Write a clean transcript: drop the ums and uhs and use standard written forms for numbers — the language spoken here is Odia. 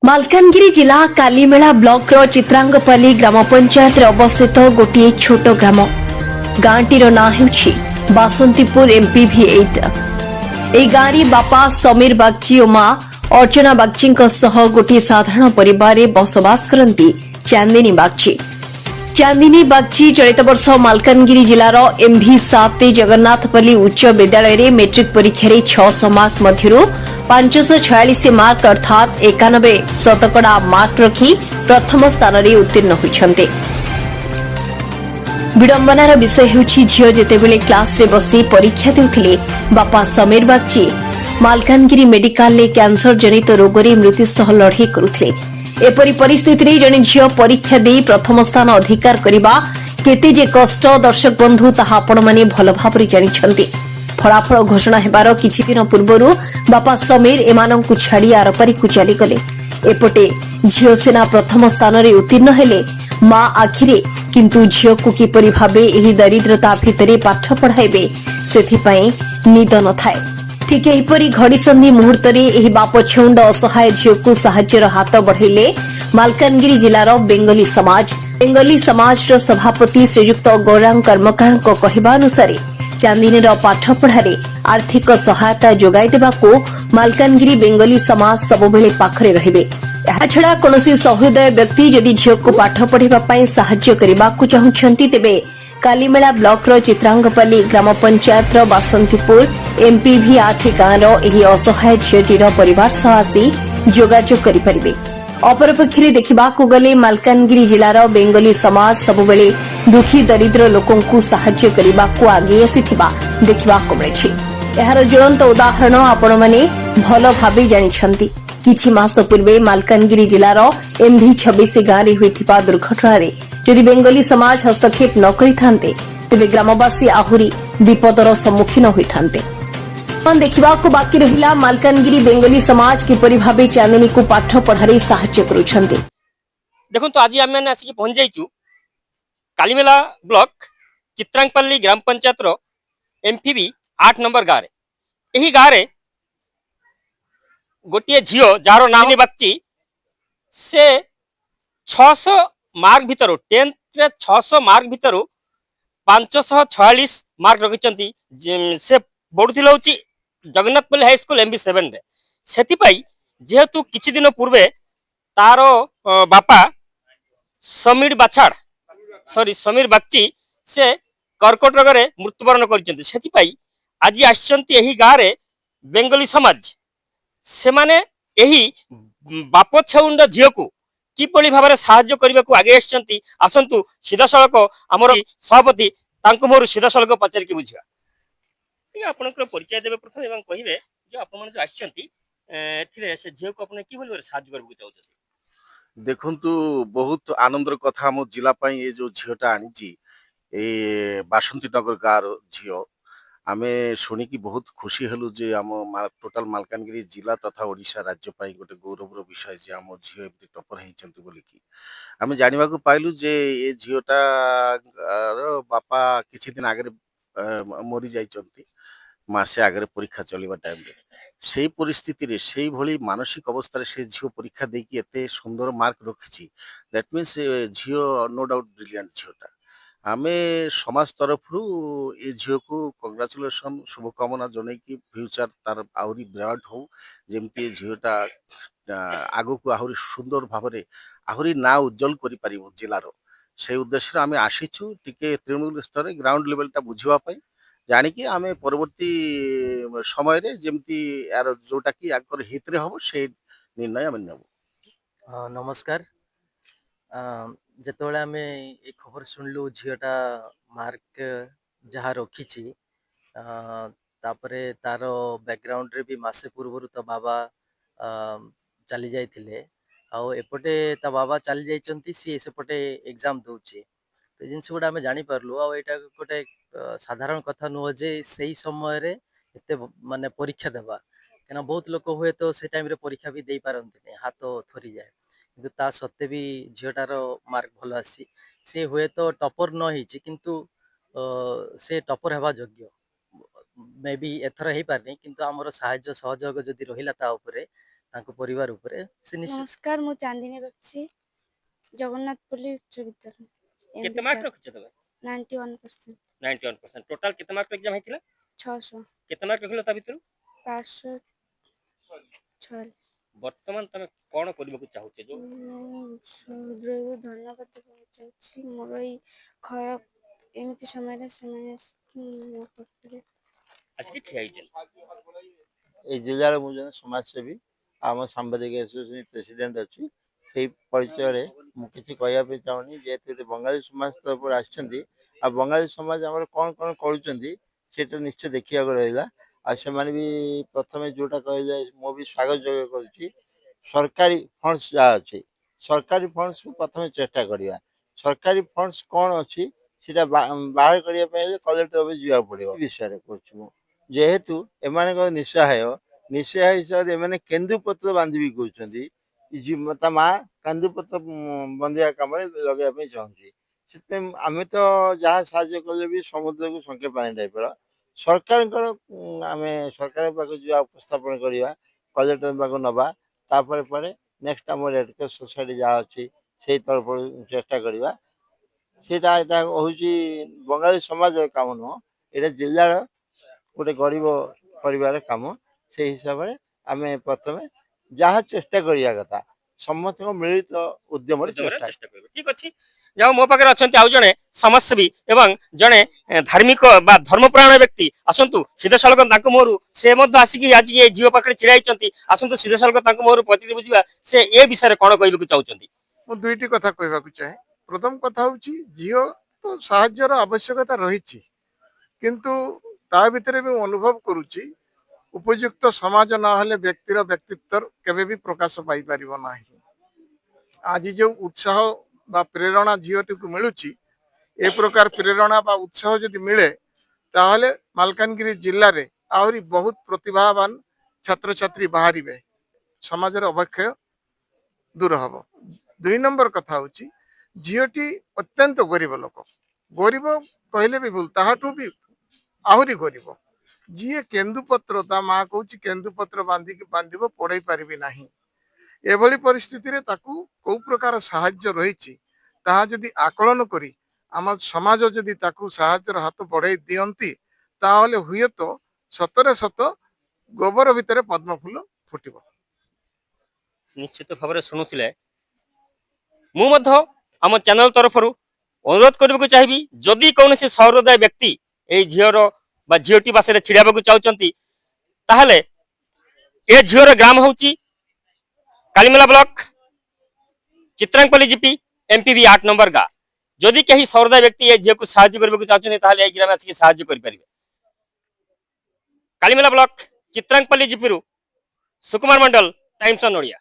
ମାଲକାନଗିରି ଜିଲ୍ଲା କାଲିମେଳା ବ୍ଲକର ଚିତ୍ରାଙ୍ଗପଲ୍ଲୀ ଗ୍ରାମ ପଞ୍ଚାୟତରେ ଅବସ୍ଥିତ ଗୋଟିଏ ଛୋଟ ଗ୍ରାମ। ଗାଁଟିର ନାଁ ହେଉଛି ବାସନ୍ତୀପୁର MPV8। ଏହି ଗାଁରେ ବାପା ସମୀର ବାଗ୍ଚୀ ଓ ମା ଅର୍ଚ୍ଚନା ବାଗ୍ଚୀଙ୍କ ସହ ଗୋଟିଏ ସାଧାରଣ ପରିବାରରେ ବସବାସ କରନ୍ତି ଚାନ୍ଦିନୀ ବାଗ୍ଚୀ। ଚାନ୍ଦିନୀ ବାଗ୍ଚୀ ଚଳିତ ବର୍ଷ ମାଲକାନଗିରି ଜିଲ୍ଲାର MV7 ଜଗନ୍ନାଥପଲ୍ଲୀ ଉଚ୍ଚ ବିଦ୍ୟାଳୟରେ ମେଟ୍ରିକ୍ ପରୀକ୍ଷାରେ 600 ମାର୍କ ମଧ୍ୟରୁ 546 ମାର୍କ ଅର୍ଥାତ୍ 91% ମାର୍କ ରଖି ପ୍ରଥମ ସ୍ଥାନରେ ଉତ୍ତୀର୍ଣ୍ଣ ହୋଇଛନ୍ତି। ବିଡମ୍ବନାର ବିଷୟ ହେଉଛି ଝିଅ ଯେତେବେଳେ କ୍ଲାସରେ ବସି ପରୀକ୍ଷା ଦେଉଥିଲେ ବାପା ସମୀର ବାଗ୍ଚୀ ମାଲକାନଗିରି ମେଡିକାଲରେ କ୍ୟାନ୍ସର ଜନିତ ରୋଗରେ ମୃତ୍ୟୁ ସହ ଲଢ଼େଇ କରୁଥିଲେ। ଏପରି ପରିସ୍ଥିତିରେ ଜଣେ ଝିଅ ପରୀକ୍ଷା ଦେଇ ପ୍ରଥମ ସ୍ଥାନ ଅଧିକାର କରିବା କେତେ ଯେ କଷ୍ଟ ଦର୍ଶକ ବନ୍ଧୁ ତାହା ଆପଣମାନେ ଭଲ ଭାବରେ ଜାଣିଛନ୍ତି। ଫଳାଫଳ ଘୋଷଣା ହେବାର କିଛିଦିନ ପୂର୍ବରୁ ବାପା ସମୀର ଏମାନଙ୍କୁ ଛାଡ଼ି ଆରପାରିକୁ ଚାଲିଗଲେ। ଏପଟେ ଝିଅ ସିନା ପ୍ରଥମ ସ୍ଥାନରେ ଉତ୍ତୀର୍ଣ୍ଣ ହେଲେ, ମା ଆଖିରେ କିନ୍ତୁ ଝିଅକୁ କିପରି ଭାବେ ଏହି ଦରିଦ୍ରତା ଭିତରେ ପାଠ ପଢ଼ାଇବେ ସେଥିପାଇଁ ନିଦ ନଥାଏ। ଠିକ୍ ଏହିପରି ଘଡ଼ିସନ୍ଧି ମୁହୂର୍ତ୍ତରେ ଏହି ବାପ ଛେଉଣ୍ଡ ଅସହାୟ ଝିଅକୁ ସାହାଯ୍ୟର ହାତ ବଢ଼ାଇଲେ ମାଲକାନଗିରି ଜିଲ୍ଲାର ବେଙ୍ଗଲୀ ସମାଜ। ବେଙ୍ଗଲୀ ସମାଜର ସଭାପତି ଶ୍ରୀଯୁକ୍ତ ଗୌରାଙ୍ଗ କର୍ମକାରଙ୍କ କହିବା ଅନୁସାରେ ଚାନ୍ଦିନୀର ପାଠପଢ଼ାରେ ଆର୍ଥିକ ସହାୟତା ଯୋଗାଇ ଦେବାକୁ ମାଲକାନଗିରି ବେଙ୍ଗଲୀ ସମାଜ ସବୁବେଳେ ପାଖରେ ରହିବେ। ଏହାଛଡ଼ା କୌଣସି ସହୃଦୟ ବ୍ୟକ୍ତି ଯଦି ଝିଅକୁ ପାଠ ପଢ଼ିବା ପାଇଁ ସାହାଯ୍ୟ କରିବାକୁ ଚାହୁଁଛନ୍ତି ତେବେ କାଲିମେଳା ବ୍ଲକର ଚିତ୍ରାଙ୍ଗପଲ୍ଲୀ ଗ୍ରାମ ପଞ୍ଚାୟତର ବାସନ୍ତୀପୁର MPV8 ଗାଁର ଏହି ଅସହାୟ ଝିଅଟିର ପରିବାର ସହ ଆସି ଯୋଗାଯୋଗ କରିପାରିବେ। ଅପରପକ୍ଷରେ ଦେଖିବାକୁ ଗଲେ ମାଲକାନଗିରି ଜିଲ୍ଲାର ବେଙ୍ଗଲୀ ସମାଜ ସବୁବେଳେ ଦୁଃଖୀ ଦରିଦ୍ର ଲୋକଙ୍କୁ ସାହାଯ୍ୟ କରିବାକୁ ଆଗେଇ ଆସିଥିବା ଦେଖିବାକୁ ମିଳିଛି। ଏହାର ଜ୍ୱଳନ୍ତ ଉଦାହରଣ ଆପଣମାନେ ଭଲ ଭାବେ ଜାଣିଛନ୍ତି। କିଛି ମାସ ପୂର୍ବେ ମାଲକାନଗିରି ଜିଲ୍ଲାର MV26 ଗାଁରେ ହୋଇଥିବା ଦୁର୍ଘଟଣାରେ ଯଦି ବେଙ୍ଗଲୀ ସମାଜ ହସ୍ତକ୍ଷେପ ନ କରିଥାନ୍ତେ ତେବେ ଗ୍ରାମବାସୀ ଆହୁରି ବିପଦର ସମ୍ମୁଖୀନ ହୋଇଥାନ୍ତେ। ଦେଖିବାକୁ ବାକି ରହିଲା ମାଲକାନଗିରି ବେଙ୍ଗଲୀ ସମାଜ କିପରି ଭାବେ ଚାନ୍ଦିନୀକୁ ପାଠ ପଢ଼ାରେ ସାହାଯ୍ୟ କରୁଛନ୍ତି। देखो आज आम मैंने आसिक पहुंच जाइचु कालीमेला ब्लॉक चित्रांगपल्ली ग्राम पंचायत MPV8 नंबर गाँव यही गाँव गोटे झील जार नाम बागची से 600 मार्क भितर 10th 600 मार्क भितर 546 मार्क रखिंट से पढ़ुला हूँ जगन्नाथपल्ली हाईस्कल MV7 से जेहेतु किछि दिन पूर्वे तार बापा समीर बाछाड़ समीर बागची से कर्कट रोग में मृत्युवरण कर आज आसी गाँव बेंगली समाज से माने यही बाप छेउंड झील को किपरि भाव साहाय्य करने को आगे आसतु सीधा सड़क आमर सभापति मोर सीधा सड़क पचारिक बुझा आप परिचय देवे प्रथम कहे जो आप से झील को आप साहाय्य करने चाहते देखु बहुत आनंदर कथा आम जिलापाई ये जो झीलटा आनी बासंती नगर गाँव झील आम शुणिकी बहुत खुशी हेलु जे आम टोटाल मालकानगिरी जिला तथा ओडिशा राज्य पाई गोटे गौरवर विषय जे आम झील एमती टपर होती बोलिकी आम जानवा पाइलु जे ये झीलटा बापा किछि दिन आगे मरी जाइछन्ति मासे आगे परीक्षा चलवा टाइम से परिस्थिति से भली मानसिक अवस्था से झील परीक्षा देकी एते सुंदर मार्क रखी दैट मीन्स झील नो डाउट ब्रिलियंट झीलटा आम समाज तरफ ये झील को कंग्राचुलेसन शुभकामना जन कि फ्यूचर तार आहरी ब्रांड हो जमती झीलटा आग को आहरी सुंदर भाव आहरी ना उज्जवल कर जिलार से उद्देश्य आम आसीचु टिके तृणमूल स्तर ग्राउंड लेवलटा बुझापी जानिकी आम परवर्ती समय जमती यार जोटा कि आगर हित हम से निर्णय आम नेबू। नमस्कार जिते आम ये खबर शुणिलु झीलटा मार्क जहाँ रखी तार बैकग्राउंड रे भी मासे पूर्व तो बाबा चली जाइए आउटे ता बाबा चली जाइए सी सेपटे एग्जाम दौचे तो जिनस गुड़ा आम जापारू आईटा गोटे साधारण कथा नुह जे से समय एत माने परीक्षा देवा कहीं बहुत लोक हुए तो से टाइम परीक्षा भी दे पारती हाथ थरी जाए किंतु ता सत्वे भी झीलटार मार्क भल आसी सी हुए तो टपर न किंतु से टपर होगा योग्य मे बी एथर हो पारनी किंतु आमर साहाय्य सहयोग जदि रहा ତାଙ୍କ ପରିବାର ଉପରେ ସେ ନିଶ୍ଚିତ ନମସ୍କାର, ମୁଁ ଚାନ୍ଦିନୀ ବକ୍ସି, ଜଗନ୍ନାଥପଲ୍ଲୀ ଉଚ୍ଚ ବିଦ୍ୟାଳୟ କେତେ ମାର୍କ ରଖିଛ ତମେ? 91%। 91%। ଟୋଟାଲ କେତେ ମାର୍କ ଏକ୍ସାମ ହେଇଥିଲା? 600। କେତେ ମାର୍କ ରଖିଲ ତା ଭିତରୁ? 546। ବର୍ତ୍ତମାନ ତମେ କଣ କରିବାକୁ ଚାହୁଁଛ? ଯୋଉ ମୁଁ ହୃଦୟରୁ ଧନ୍ୟବାଦ ଦେବାକୁ ଚାହୁଁଛି। ମୋର ଏଇ ଖରାପ ଏମିତି ସମୟରେ ସେମାନେ ଆସିକି ମୋ ପାଖରେ ଆସିକି ଠିଆ ହେଇଛନ୍ତି। এই ଜିଲ୍ଲାର ମୁଁ ଜଣେ ସମାଜସେବୀ ଆମ ସାମ୍ବାଦିକ ଆସୋସିଏସନ ପ୍ରେସିଡେଣ୍ଟ ଅଛି। ସେଇ ପରିଚୟରେ ମୁଁ କିଛି କହିବା ପାଇଁ ଚାହୁଁନି, ଯେହେତୁ ବଙ୍ଗାଳୀ ସମାଜ ତରଫରୁ ଆସିଛନ୍ତି ଆଉ ବଙ୍ଗାଳୀ ସମାଜ ଆମର କ'ଣ କ'ଣ କରୁଛନ୍ତି ସେଇଟା ନିଶ୍ଚୟ ଦେଖିବାକୁ ରହିଲା। ଆଉ ସେମାନେ ବି ପ୍ରଥମେ ଯେଉଁଟା କହିଲେ ମୁଁ ବି ସ୍ୱାଗତ ଯୋଗ୍ୟ କରୁଛି। ସରକାରୀ ଫଣ୍ଡସ୍ ଯାହା ଅଛି, ସରକାରୀ ଫଣ୍ଡସ୍କୁ ପ୍ରଥମେ ଚେଷ୍ଟା କରିବା। ସରକାରୀ ଫଣ୍ଡସ୍ କ'ଣ ଅଛି ସେଇଟା ବାହାର କରିବା ପାଇଁ ହେଲେ କଲେକ୍ଟର ଅଫିସ୍ ଯିବାକୁ ପଡ଼ିବ। ବିଷୟରେ କହୁଛି ମୁଁ, ଯେହେତୁ ଏମାନଙ୍କର ନିଃସହାୟ ହିସାବରେ ଏମାନେ କେନ୍ଦୁପତ୍ର ବାନ୍ଧିବି କହୁଛନ୍ତି। ତା ମା କେନ୍ଦୁପତ୍ର ବନ୍ଧିବା କାମରେ ଲଗେଇବା ପାଇଁ ଚାହୁଁଛି। ସେଥିପାଇଁ ଆମେ ତ ଯାହା ସାହାଯ୍ୟ କଲେ ବି ସମୁଦ୍ରକୁ ଶଙ୍ଖେ ପାଣି ଟାଇପର ସରକାରଙ୍କର ଆମେ ସରକାରଙ୍କ ପାଖକୁ ଯିବା, ଉପସ୍ଥାପନ କରିବା, କଲେକ୍ଟର ପାଖକୁ ନେବା। ତାପରେ ପରେ ନେକ୍ସଟ ଆମ ରେଡ୍ କ୍ରସ୍ ସୋସାଇଟି ଯାହା ଅଛି ସେଇ ତରଫରୁ ଚେଷ୍ଟା କରିବା। ସେଇଟା ଏଇଟା ହେଉଛି ବଙ୍ଗାଳୀ ସମାଜର କାମ ନୁହଁ, ଏଇଟା ଜିଲ୍ଲାର ଗୋଟେ ଗରିବ ପରିବାର କାମ। ସେଇ ହିସାବରେ ଆମେ ପ୍ରଥମେ ଯାହା ଚେଷ୍ଟା କରିବା କଥା ସମସ୍ତଙ୍କ ମିଳିତ ଉଦ୍ୟମରେ ଚେଷ୍ଟା। ଠିକ ଅଛି। ଯାହା ମୋ ପାଖରେ ଅଛନ୍ତି ଆଉ ଜଣେ ସମାଜସେବୀ ଏବଂ ଜଣେ ଧାର୍ମିକ ବା ଧର୍ମପ୍ରାଣ ବ୍ୟକ୍ତି। ଆସନ୍ତୁ ସିଧାସଳଖ ତାଙ୍କ ମୁହଁରୁ, ସେ ମଧ୍ୟ ଆସିକି ଆଜି ଏ ଝିଅ ପାଖରେ ଛିଡ଼ା ହେଇଛନ୍ତି। ଆସନ୍ତୁ ସିଧାସଳଖ ତାଙ୍କ ମୁହଁରୁ ପଚିରି ବୁଝିବା ସେ ଏ ବିଷୟରେ କ'ଣ କହିବାକୁ ଚାହୁଁଛନ୍ତି। ମୁଁ ଦୁଇଟି କଥା କହିବାକୁ ଚାହେଁ। ପ୍ରଥମ କଥା ହେଉଛି ଝିଅ ତ ସାହାଯ୍ୟର ଆବଶ୍ୟକତା ରହିଛି, କିନ୍ତୁ ତା ଭିତରେ ବି ମୁଁ ଅନୁଭବ କରୁଛି ଉପଯୁକ୍ତ ସମାଜ ନହେଲେ ବ୍ୟକ୍ତିର ବ୍ୟକ୍ତିତ୍ୱ କେବେ ବି ପ୍ରକାଶ ପାଇପାରିବ ନାହିଁ। ଆଜି ଯେଉଁ ଉତ୍ସାହ ବା ପ୍ରେରଣା ଝିଅଟିକୁ ମିଳୁଛି, ଏ ପ୍ରକାର ପ୍ରେରଣା ବା ଉତ୍ସାହ ଯଦି ମିଳେ ତାହେଲେ ମାଲକାନଗିରି ଜିଲ୍ଲାରେ ଆହୁରି ବହୁତ ପ୍ରତିଭାବାନ ଛାତ୍ରଛାତ୍ରୀ ବାହାରିବେ, ସମାଜର ଅବକ୍ଷୟ ଦୂର ହେବ। ଦୁଇ ନମ୍ବର କଥା ହେଉଛି ଝିଅଟି ଅତ୍ୟନ୍ତ ଗରିବ ଲୋକ। ଗରିବ କହିଲେ ବି ଭୁଲ, ତାହାଠୁ ବି ଆହୁରି ଗରିବ। ଯିଏ କେନ୍ଦୁପତ୍ର, ତା ମା କହୁଛି କେନ୍ଦୁପତ୍ର ବାନ୍ଧିବ ପଢ଼େଇ ପାରିବି ନାହିଁ। ଏଭଳି ପରିସ୍ଥିତିରେ ତାକୁ କୋଉ ପ୍ରକାର ସାହାଯ୍ୟ ରହିଛି ତାହା ଯଦି ଆକଳନ କରି ଆମ ସମାଜ ଯଦି ତାକୁ ସାହାଯ୍ୟର ହାତ ବଢ଼େଇ ଦିଅନ୍ତି ତାହେଲେ ହୁଏତ ସତରେ ସତ ଗୋବର ଭିତରେ ପଦ୍ମଫୁଲ ଫୁଟିବ। ନିଶ୍ଚିତ ଭାବରେ ଶୁଣୁଥିଲେ। ମୁଁ ମଧ୍ୟ ଆମ ଚ୍ୟାନେଲ ତରଫରୁ ଅନୁରୋଧ କରିବାକୁ ଚାହିଁବି, ଯଦି କୌଣସି ସହୃଦୟ ବ୍ୟକ୍ତି এই ଝିଅର ବା ଝିଅଟି ପାଶରେ ଛିଡ଼ା ହେବାକୁ ଚାହୁଁଛନ୍ତି ତାହେଲେ ଏ ଝିଅର ଗ୍ରାମ ହେଉଛି Kalimela block, ଚିତ୍ରାଙ୍ଗପଲ୍ଲୀ GP, MPV 8 number ଗାଁ। ଯଦି କେହି ସହୃଦୟ ବ୍ୟକ୍ତି ଏ ଝିଅକୁ ସାହାଯ୍ୟ କରିବାକୁ ଚାହୁଁଛନ୍ତି ତାହେଲେ এই ଗ୍ରାମে ଆସିକି ସାହାଯ୍ୟ କରିପାରିବେ। କାଳିମେଲା ବ୍ଲକ, ଚିତ୍ରାଙ୍ଗପଲ୍ଲୀ ଜିପିରୁ ସୁକୁମାର ମଣ୍ଡଳ, ଟାଇମ୍ସ ଅନ୍ ଓଡ଼ିଆ।